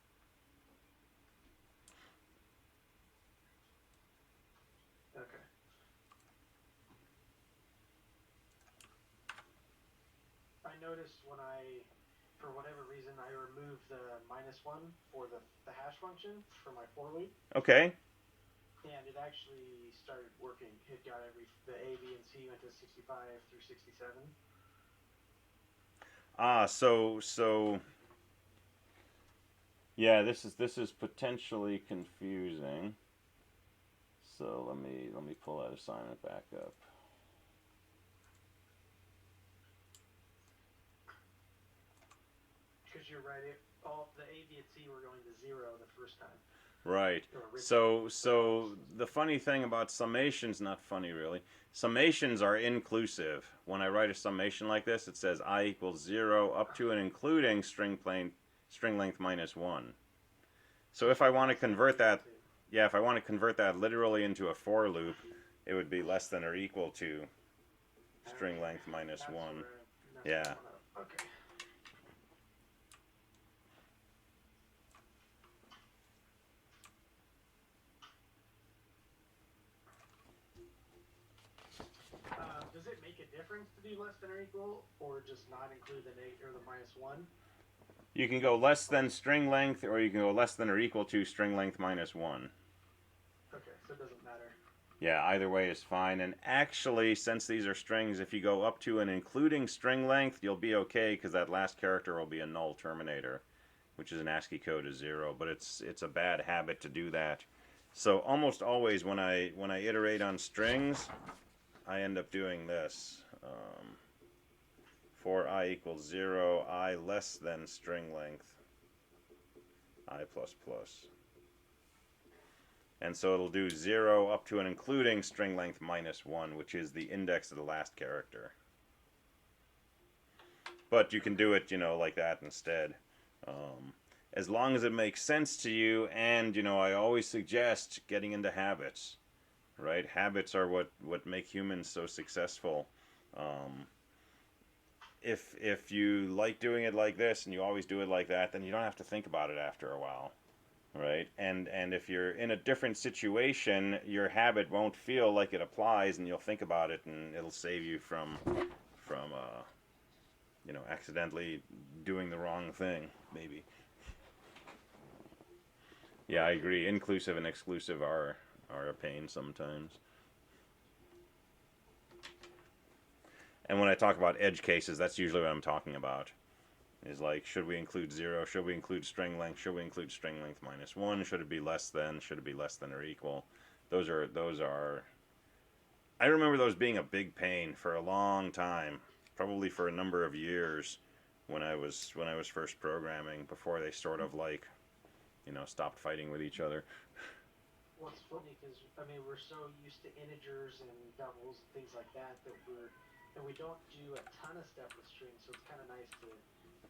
Okay. I noticed when I for whatever reason, I removed the -1 for the hash function for my for loop. Okay. And it actually started working. It got the A, B, and C went to 65 through 67. So yeah, this is potentially confusing. So let me pull that assignment back up. Because you're right, all the A, B, and C were going to 0 the first time. Right. So the funny thing about summations, not funny really, summations are inclusive. When I write a summation like this, it says I equals 0 up to and including string length -1. So if I want to convert that, yeah, if I want to convert that literally into a for loop, it would be less than or equal to string length -1. Yeah. Okay. Does it make a difference to do less than or equal, or just not include the or the -1? You can go less than string length, or you can go less than or equal to string length -1. Okay, so it doesn't matter. Yeah, either way is fine. And actually, since these are strings, if you go up to and including string length, you'll be okay because that last character will be a null terminator, which is an ASCII code of 0. But it's a bad habit to do that. So almost always when I iterate on strings, I end up doing this. For I equals 0, I less than string length, I plus plus. And so it'll do 0 up to and including string length -1, which is the index of the last character. But you can do it, like that instead. As long as it makes sense to you, and, I always suggest getting into habits, right? Habits are what make humans so successful. If you like doing it like this and you always do it like that, then you don't have to think about it after a while. Right, and if you're in a different situation, your habit won't feel like it applies, and you'll think about it, and it'll save you from accidentally doing the wrong thing, maybe. Yeah, I agree. Inclusive and exclusive are a pain sometimes. And when I talk about edge cases, that's usually what I'm talking about. Is like, should we include 0? Should we include string length? Should we include string length -1? Should it be less than? Should it be less than or equal? Those are. I remember those being a big pain for a long time, probably for a number of years, when I was first programming, before they sort of stopped fighting with each other. Well, it's funny because we're so used to integers and doubles and things like that we don't do a ton of stuff with strings, so it's kind of nice to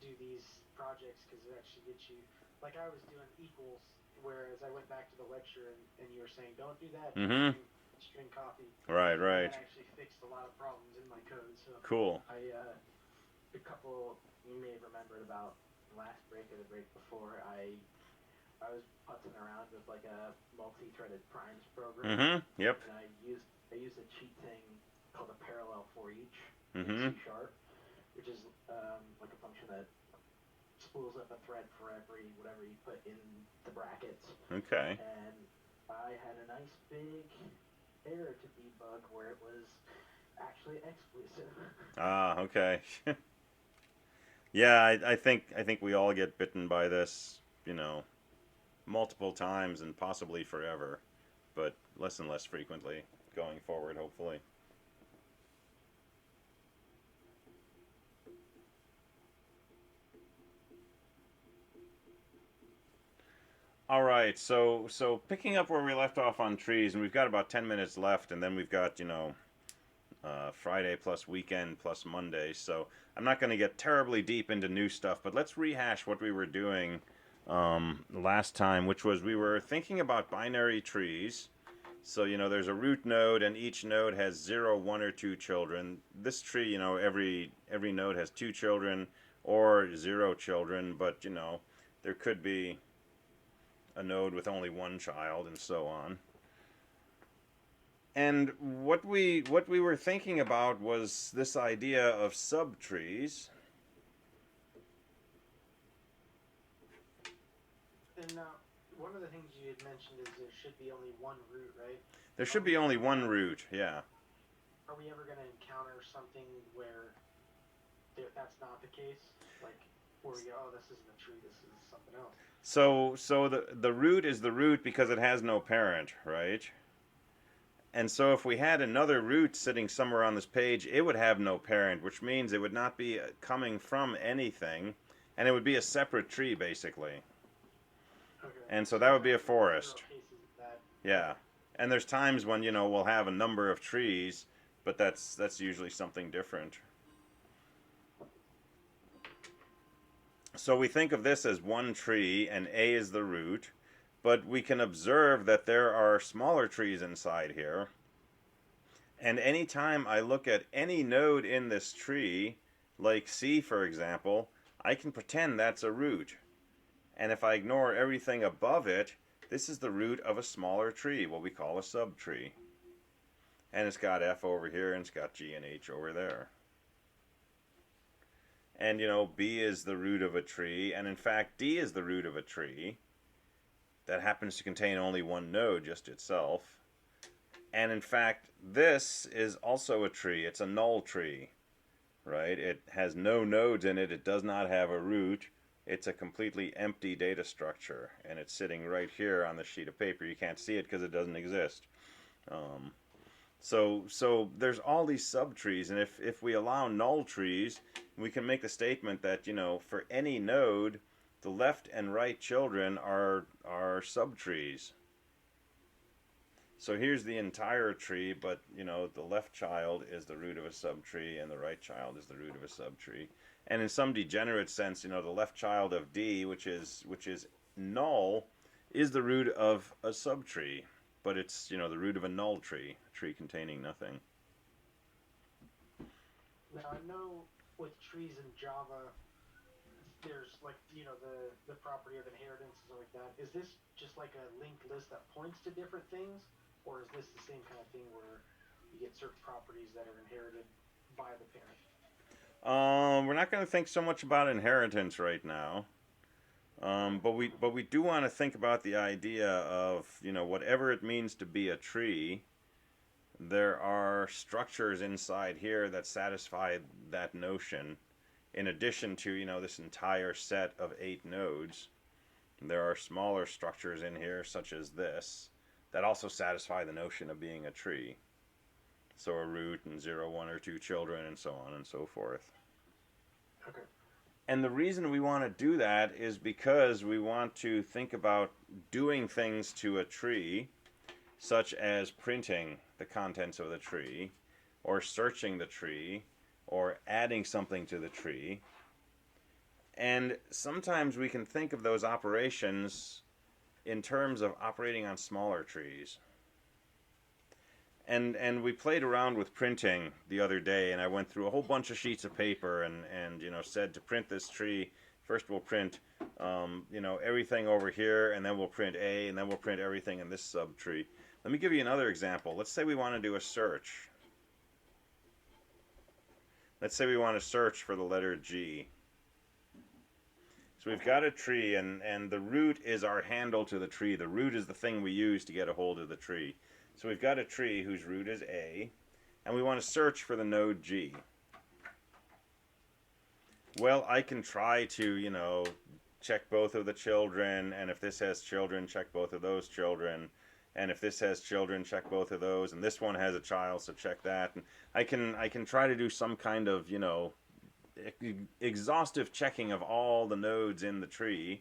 do these projects because it actually gets you, like I was doing equals, whereas I went back to the lecture and you were saying don't do that, string copy. Right. That actually fixed a lot of problems in my code. So cool. A couple you may have remembered about the last break or the break before, I was putzing around with like a multi-threaded primes program. Yep. And I used a cheat thing called a parallel for each in C#, which is like a function that spools up a thread for every whatever you put in the brackets. Okay. And I had a nice big error to debug where it was actually exclusive. Okay. Yeah, I think we all get bitten by this, multiple times and possibly forever, but less and less frequently going forward, hopefully. All right, so picking up where we left off on trees, and we've got about 10 minutes left, and then we've got, Friday plus weekend plus Monday, so I'm not going to get terribly deep into new stuff, but let's rehash what we were doing last time, which was we were thinking about binary trees. So, there's a root node, and each node has 0, 1, or 2 children. This tree, every node has 2 children or 0 children, but, there could be a node with only 1 child, and so on. And what we were thinking about was this idea of subtrees. And one of the things you had mentioned is there should be only one root, right? There should be only one root, yeah. Are we ever going to encounter something where that's not the case? Like, where we go, oh, this isn't a tree, this is something else. So the root is the root because it has no parent, right? And so if we had another root sitting somewhere on this page, it would have no parent, which means it would not be coming from anything, and it would be a separate tree, basically. Okay. And so that would be a Zero forest. cases of that. Yeah. Okay. And there's times when, we'll have a number of trees, but that's usually something different. So we think of this as one tree, and A is the root, but we can observe that there are smaller trees inside here. And anytime I look at any node in this tree, like C for example, I can pretend that's a root. And if I ignore everything above it, this is the root of a smaller tree, what we call a subtree. And it's got F over here, and it's got G and H over there. And, B is the root of a tree, and in fact, D is the root of a tree that happens to contain only one node, just itself. And in fact, this is also a tree. It's a null tree, right? It has no nodes in it. It does not have a root. It's a completely empty data structure, and it's sitting right here on the sheet of paper. You can't see it because it doesn't exist. So there's all these subtrees, and if we allow null trees, we can make the statement that, for any node, the left and right children are subtrees. So here's the entire tree, but, the left child is the root of a subtree, and the right child is the root of a subtree. And in some degenerate sense, the left child of D, which is null, is the root of a subtree. But it's, the root of a null tree, a tree containing nothing. Now, I know with trees in Java, there's like, the property of inheritance and stuff like that. Is this just like a linked list that points to different things? Or is this the same kind of thing where you get certain properties that are inherited by the parent? We're not going to think so much about inheritance right now. But we do want to think about the idea of, whatever it means to be a tree, there are structures inside here that satisfy that notion. In addition to, this entire set of 8 nodes, there are smaller structures in here, such as this, that also satisfy the notion of being a tree. So a root and 0, 1, or 2 children, and so on and so forth. Okay. And the reason we want to do that is because we want to think about doing things to a tree, such as printing the contents of the tree, or searching the tree, or adding something to the tree. And sometimes we can think of those operations in terms of operating on smaller trees. And we played around with printing the other day, and I went through a whole bunch of sheets of paper and said to print this tree, first we'll print everything over here, and then we'll print A, and then we'll print everything in this subtree. Let me give you another example. Let's say we want to do a search. Let's say we want to search for the letter G. So we've got a tree, and the root is our handle to the tree. The root is the thing we use to get a hold of the tree. So we've got a tree whose root is A, and we want to search for the node G. Well, I can try to, check both of the children, and if this has children, check both of those children, and if this has children, check both of those, and this one has a child, so check that. And I can try to do some kind of, exhaustive checking of all the nodes in the tree.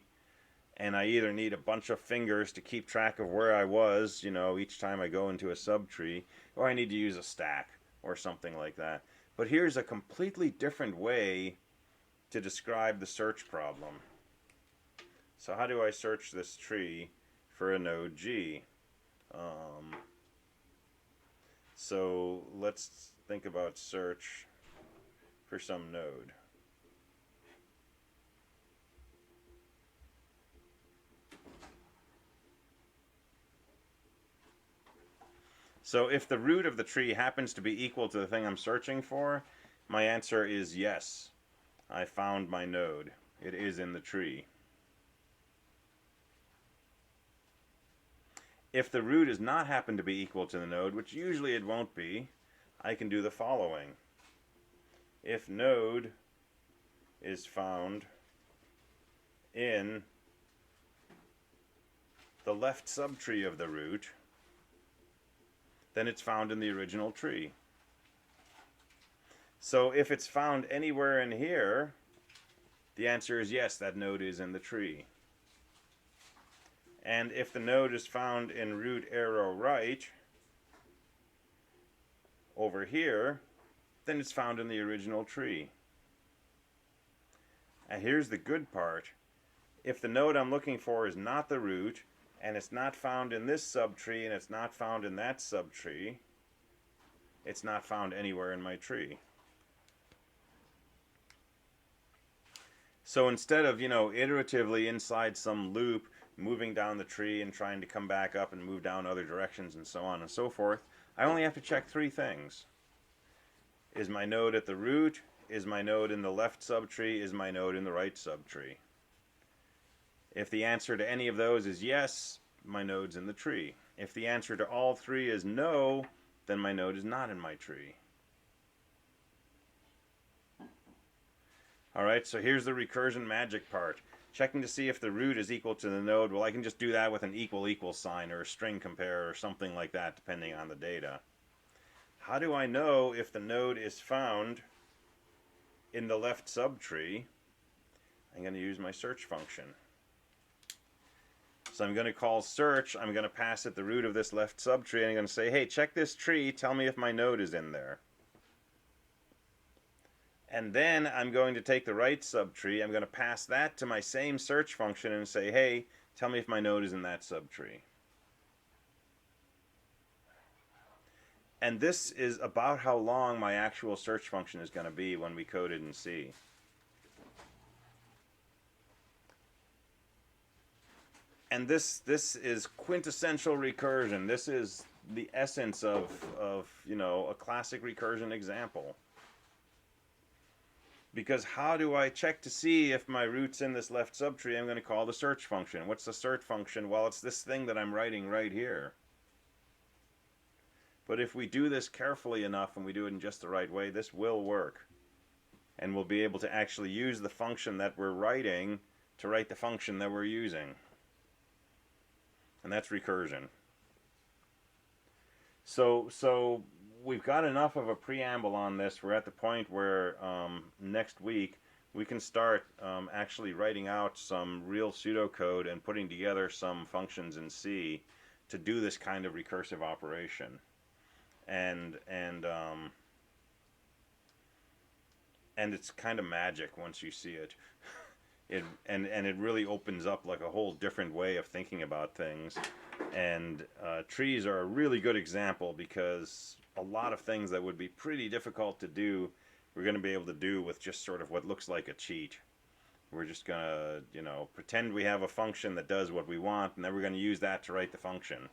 And I either need a bunch of fingers to keep track of where I was, each time I go into a subtree, or I need to use a stack or something like that. But here's a completely different way to describe the search problem. So how do I search this tree for a node G? So let's think about search for some node. So if the root of the tree happens to be equal to the thing I'm searching for, my answer is yes. I found my node. It is in the tree. If the root is not happen to be equal to the node, which usually it won't be, I can do the following. If node is found in the left subtree of the root, then it's found in the original tree. So if it's found anywhere in here, the answer is yes, that node is in the tree. And if the node is found in root arrow right, over here, then it's found in the original tree. And here's the good part. If the node I'm looking for is not the root, and it's not found in this subtree, and it's not found in that subtree, it's not found anywhere in my tree. So instead of, iteratively inside some loop, moving down the tree and trying to come back up and move down other directions and so on and so forth, I only have to check 3 things. Is my node at the root? Is my node in the left subtree? Is my node in the right subtree? If the answer to any of those is yes, my node's in the tree. If the answer to all 3 is no, then my node is not in my tree. Alright, so here's the recursion magic part. Checking to see if the root is equal to the node. Well, I can just do that with an equal sign or a string compare or something like that, depending on the data. How do I know if the node is found in the left subtree? I'm going to use my search function. So I'm going to call search. I'm going to pass it the root of this left subtree, and I'm going to say, hey, check this tree. Tell me if my node is in there. And then I'm going to take the right subtree. I'm going to pass that to my same search function and say, hey, tell me if my node is in that subtree. And this is about how long my actual search function is going to be when we code it in C. And this is quintessential recursion. This is the essence of a classic recursion example. Because how do I check to see if my root's in this left subtree? I'm going to call the search function. What's the search function? Well, it's this thing that I'm writing right here. But if we do this carefully enough and we do it in just the right way, this will work. And we'll be able to actually use the function that we're writing to write the function that we're using. And that's recursion. So we've got enough of a preamble on this. We're at the point where next week we can start actually writing out some real pseudocode and putting together some functions in C to do this kind of recursive operation. And it's kind of magic once you see it. And it really opens up like a whole different way of thinking about things. And trees are a really good example because a lot of things that would be pretty difficult to do, we're going to be able to do with just sort of what looks like a cheat. We're just going to, pretend we have a function that does what we want, and then we're going to use that to write the function.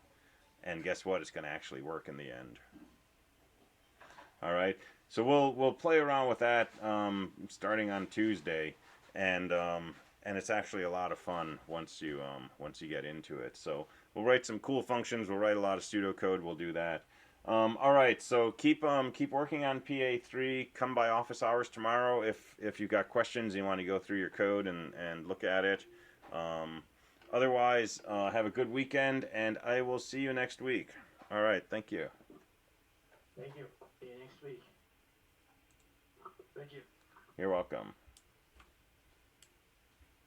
And guess what? It's going to actually work in the end. All right. So we'll play around with that starting on Tuesday, and it's actually a lot of fun once you get into it. So we'll write some cool functions. We'll write a lot of pseudocode. We'll do that. All right. So keep working on PA3. Come by office hours tomorrow if you've got questions. You want to go through your code and look at it. Otherwise, have a good weekend, and I will see you next week. All right. Thank you. Thank you. See you next week. Thank you. You're welcome.